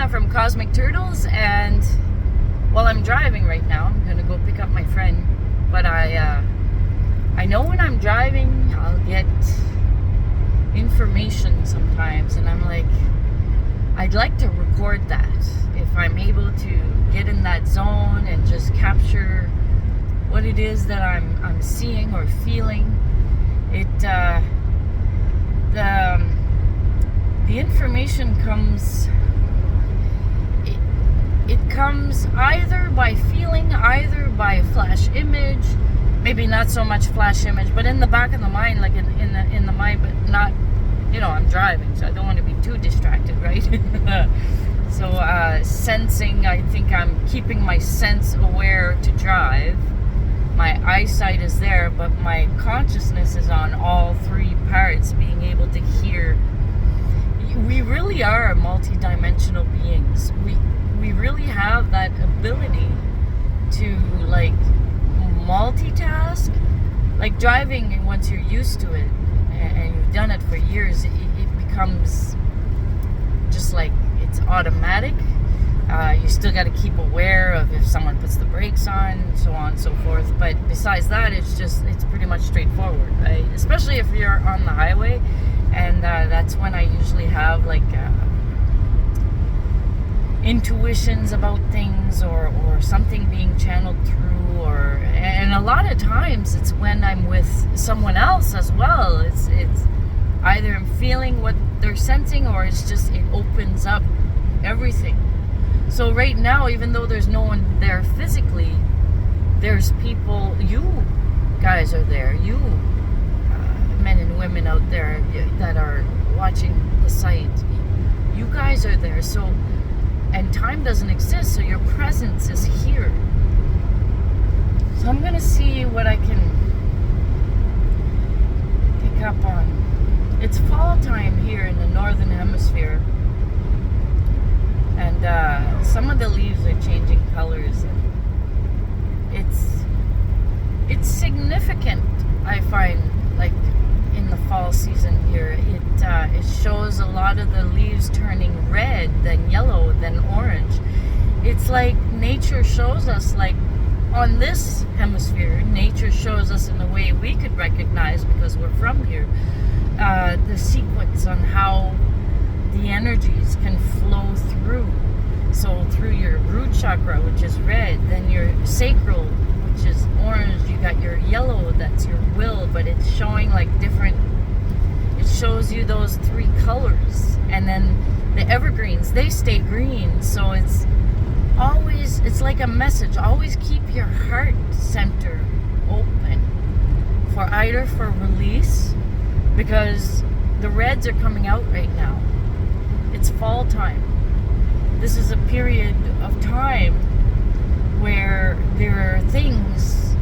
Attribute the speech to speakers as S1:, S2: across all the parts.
S1: from Cosmic Turtles, and while I'm driving right now, I'm gonna go pick up my friend. But I know when I'm driving, I'll get information sometimes, and I'm like, I'd like to record that. If I'm able to get in that zone and just capture what it is that I'm seeing or feeling, the information comes. It comes either by feeling, either by flash image, maybe not so much flash image, but in the back of the mind, like in the mind, but not, I'm driving, so I don't want to be too distracted, right? So sensing, I think I'm keeping my sense aware to drive. My eyesight is there, but my consciousness is on all three parts, being able to hear. We really are multi-dimensional beings. We really have that ability to multitask. Like driving, once you're used to it and you've done it for years, it becomes just like it's automatic. You still got to keep aware of if someone puts the brakes on, so on and so forth. But besides that, it's pretty much straightforward, right? Especially if you're on the highway, and that's when I usually have intuitions about things or something being channeled through, and a lot of times it's when I'm with someone else as well. It's either I'm feeling what they're sensing, or it opens up everything. So right now, even though there's no one there physically, there's people. You guys are there. You men and women out there that are watching the site. You guys are there. So, and time doesn't exist, so your presence is here. So I'm gonna see what I can pick up on. It's fall time here in the northern hemisphere, and some of the leaves are changing colors, and it's significant. I find, like in the fall season here, it shows a lot of the leaves turning red, then yellow, then orange. It's like nature shows us, like on this hemisphere, nature shows us in a way we could recognize because we're from here, the sequence on how the energies can flow through. So through your root chakra, which is red, then your sacral, which is orange, you got your yellow, that's your will, but it's showing like different, it shows you those three colors. And then the evergreens, they stay green. So it's like a message. Always keep your heart center open for release, because the reds are coming out right now. It's fall time. This is a period of time where there are things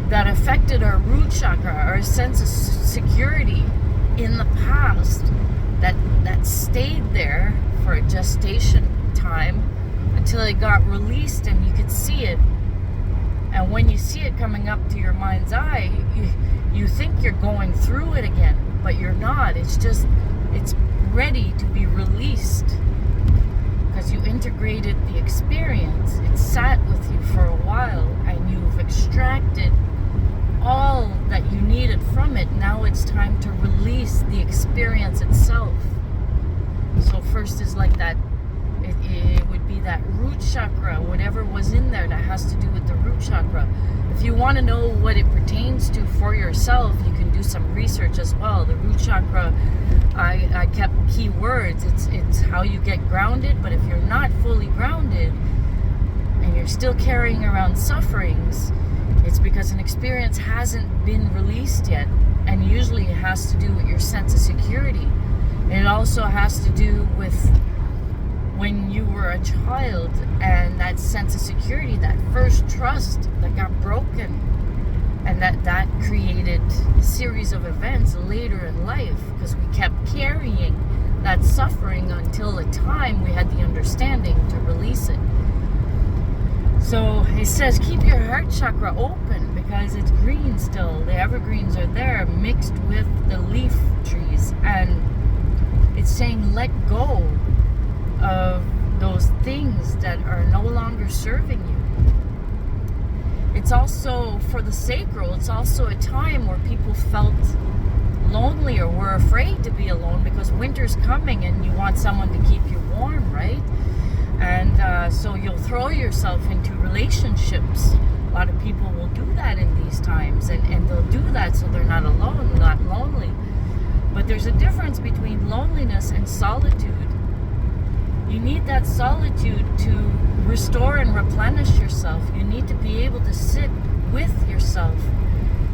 S1: that affected our root chakra, our sense of security in the past, that stayed there for a gestation time until it got released and you could see it. And when you see it coming up to your mind's eye, you think you're going through it again, but you're not. It's ready to be released because you integrated the experience. It sat with you for a while and you've extracted all that you needed from it. Now it's time to release the experience itself. So first is like that, it would be that root chakra, whatever was in there that has to do with the root chakra. If you want to know what it pertains to for yourself, you can do some research as well. The root chakra, I kept key words. It's how you get grounded, but if you're not fully grounded and you're still carrying around sufferings, it's because an experience hasn't been released yet. And usually it has to do with your sense of security. And it also has to do with when you were a child and that sense of security, that first trust that got broken, and that created a series of events later in life, because we kept carrying that suffering until the time we had the understanding to release it. So it says keep your heart chakra open because it's green still. The evergreens are there mixed with the leaf trees, and it's saying let go of those things that are no longer serving you. It's also, for the sacral, it's also a time where people felt lonely or were afraid to be alone because winter's coming and you want someone to keep you warm, right? And so you'll throw yourself into relationships. A lot of people will do that in these times, and they'll do that so they're not alone, not lonely. But there's a difference between loneliness and solitude. You need that solitude to restore and replenish yourself. You need to be able to sit with yourself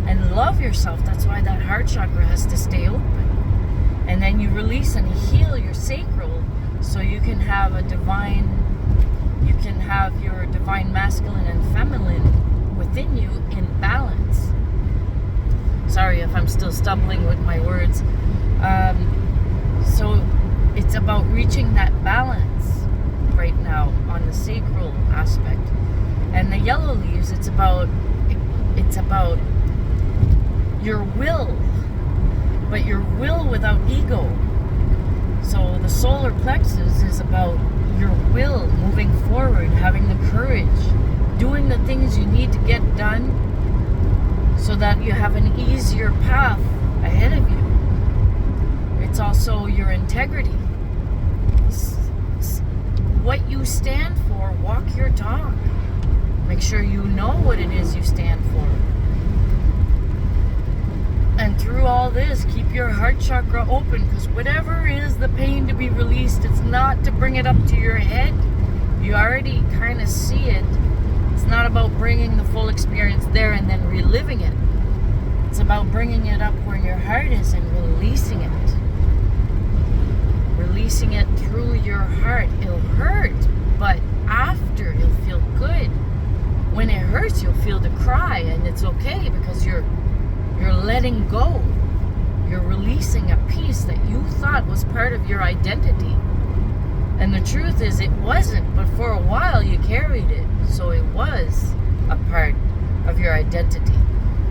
S1: and love yourself. That's why that heart chakra has to stay open. And then you release and heal your sacral so you can have your divine masculine and feminine within you in balance. Sorry if I'm still stumbling with my words. So it's about reaching that balance right now on the sacral aspect. And the yellow leaves, it's about your will, but your will without ego. So the solar plexus is about your will moving forward, having the courage, doing the things you need to get done so that you have an easier path ahead of you. It's also your integrity. What you stand for, walk your talk. Make sure you know what it is you stand for. And through all this, keep your heart chakra open, because whatever is the pain to be released, it's not to bring it up to your head. You already kind of see it. It's not about bringing the full experience there and then reliving it. It's about bringing it up where your heart is and releasing it. Releasing it through your heart. It'll hurt, but after it'll feel good. When it hurts, you'll feel the cry, and it's okay because you're letting go. You're releasing a piece that you thought was part of your identity. And the truth is it wasn't, but for a while you carried it. So it was a part of your identity.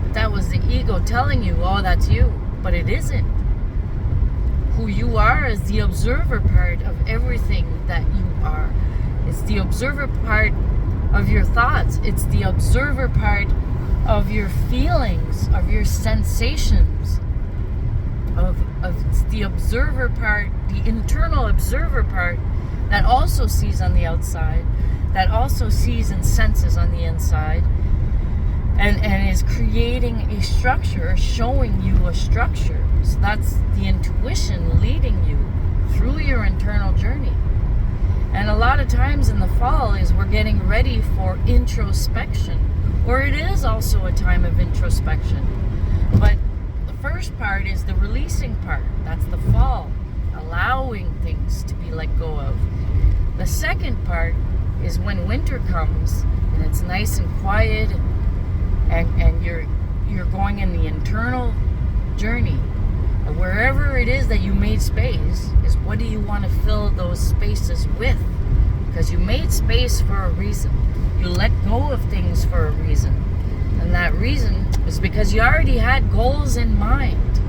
S1: But that was the ego telling you, oh, that's you. But it isn't. Who you are is the observer part of everything that you are. It's the observer part of your thoughts. It's the observer part of your feelings, of your sensations, of the observer part, the internal observer part that also sees on the outside, that also sees and senses on the inside, and is creating a structure, showing you a structure. So that's the intuition leading you through your internal journey. And a lot of times in the fall is we're getting ready for introspection, or it is also a time of introspection. But the first part is the releasing part. That's the fall, allowing things to be let go of. The second part is when winter comes and it's nice and quiet, and you're going in the internal journey. Wherever it is that you made space is what do you want to fill those spaces with? Because you made space for a reason. You let go of things for a reason. And that reason is because you already had goals in mind.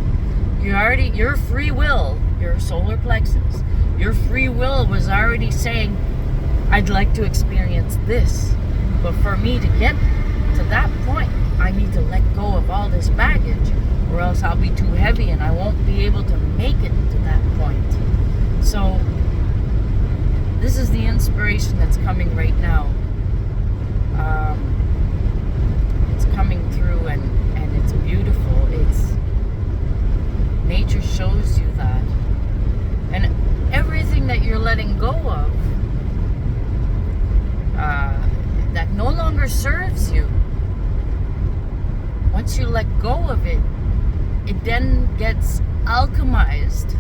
S1: Your free will, your solar plexus, your free will was already saying, I'd like to experience this. But for me to get to that point, I need to let go of all this baggage, or else I'll be too heavy and I won't be able to make it to that point. So this is the inspiration that's coming right now. It's coming through and it's beautiful. Nature shows you that. And everything that you're letting go of that no longer serves you, once you let go of it, it then gets alchemized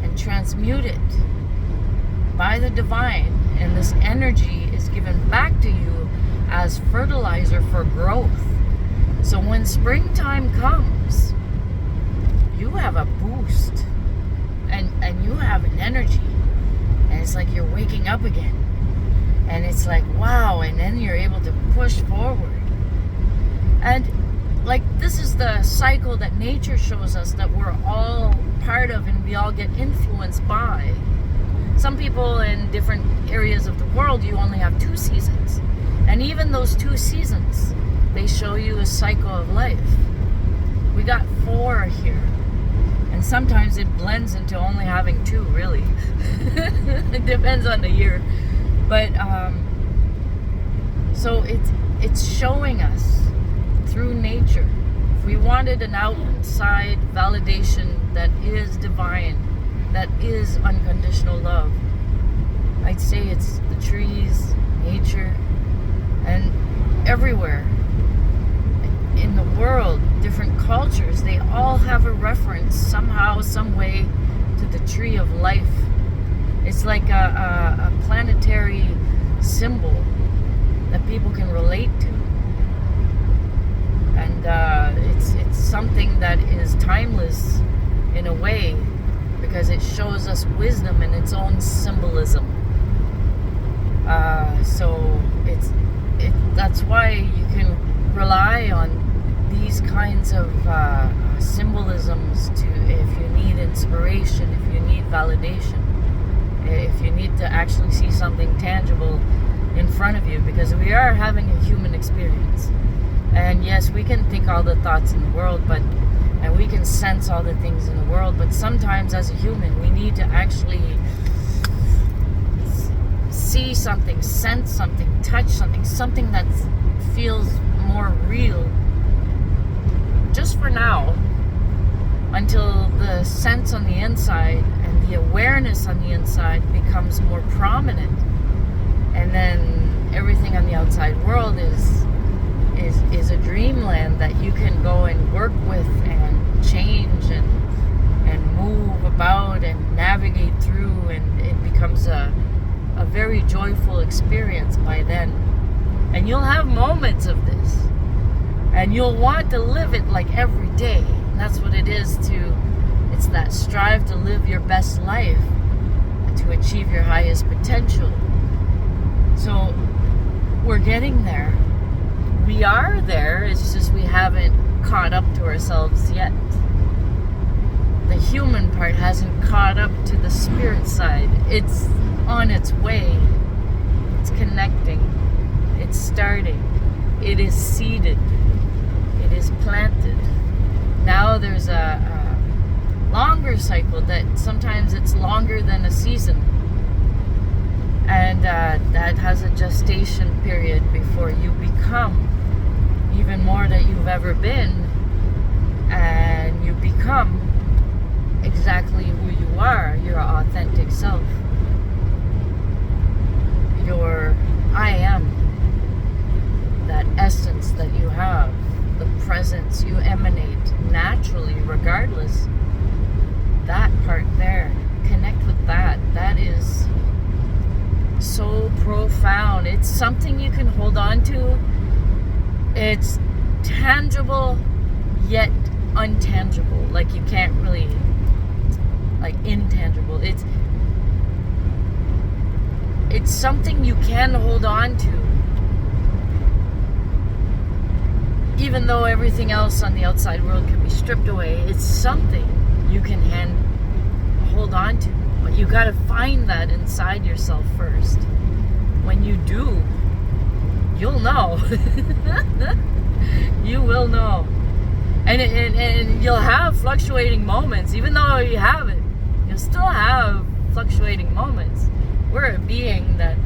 S1: and transmuted by the divine, and this energy is given back to you as fertilizer for growth. So when springtime comes, you have a boost and you have an energy, and it's like you're waking up again, and it's like wow, and then you're able to push forward. And like this is the cycle that nature shows us that we're all part of and we all get influenced by. some people in different areas of the world, you only have 2 seasons. And even those 2 seasons, they show you a cycle of life. We got 4 here. And sometimes it blends into only having 2, really. It depends on the year. But, so it's showing us through nature. If we wanted an outside validation that is divine, that is unconditional love, I'd say it's the trees, nature, and everywhere in the world, different cultures, they all have a reference somehow, some way to the tree of life. It's like a planetary symbol that people can relate to. And it's something that is timeless in a way, because it shows us wisdom in its own symbolism. So that's why you can rely on these kinds of symbolisms to, if you need inspiration, if you need validation, if you need to actually see something tangible in front of you, because we are having a human experience. And yes, we can think all the thoughts in the world, and we can sense all the things in the world, but sometimes as a human, we need to actually see something, sense something, touch something that feels more real. Just for now, until the sense on the inside and the awareness on the inside becomes more prominent, and then everything on the outside world is a dreamland that you can go and work with and change and move about and navigate through, and it becomes a very joyful experience by then. And you'll have moments of this, and you'll want to live it like every day. And that's what it is it's that strive to live your best life, to achieve your highest potential. So we're getting there. We are there, it's just we haven't caught up to ourselves yet. The human part hasn't caught up to the spirit side. It's on its way. It's connecting. It's starting. It is seeded. It is planted. Now there's a longer cycle that sometimes it's longer than a season. And that has a gestation period before you become even more than you've ever been, and you become exactly who you are, your authentic self, your I am, that essence that you have, the presence you emanate naturally, regardless. That part there, connect with that. That is so profound. It's something you can hold on to. It's tangible yet untangible. Like you can't really, like intangible. It's something you can hold on to. Even though everything else on the outside world can be stripped away, it's something you can hold on to. But you gotta find that inside yourself first. When you do, you'll know. You will know. And you'll have fluctuating moments. Even though you have it, you'll still have fluctuating moments. We're a being that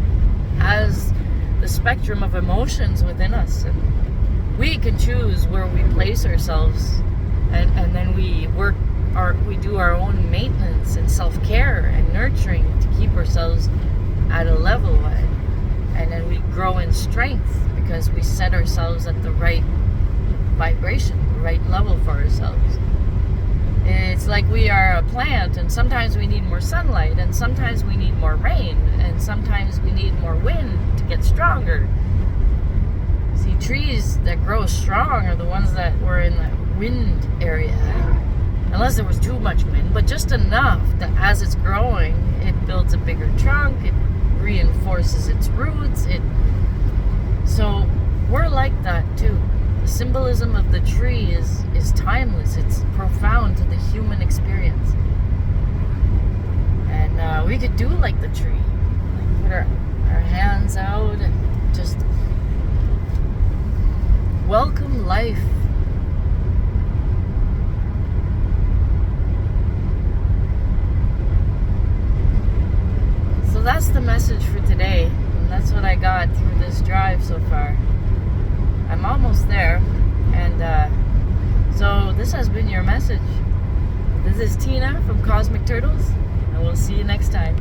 S1: has the spectrum of emotions within us. And we can choose where we place ourselves. And then we do our own maintenance and self-care and nurturing to keep ourselves at a level. And then we grow in strength because we set ourselves at the right vibration, the right level for ourselves. It's like we are a plant, and sometimes we need more sunlight, and sometimes we need more rain, and sometimes we need more wind to get stronger. See, trees that grow strong are the ones that were in the wind area. Unless there was too much wind, but just enough that as it's growing, it builds a bigger trunk, it reinforces its roots. So we're like that too. The symbolism of the tree is timeless. It's profound to the human experience. And we could do like the tree, like put our hands out and just welcome life. So that's the message for today, and that's what I got through this drive so far. I'm almost there, and so this has been your message. This is Tina from Cosmic Turtles, and we'll see you next time.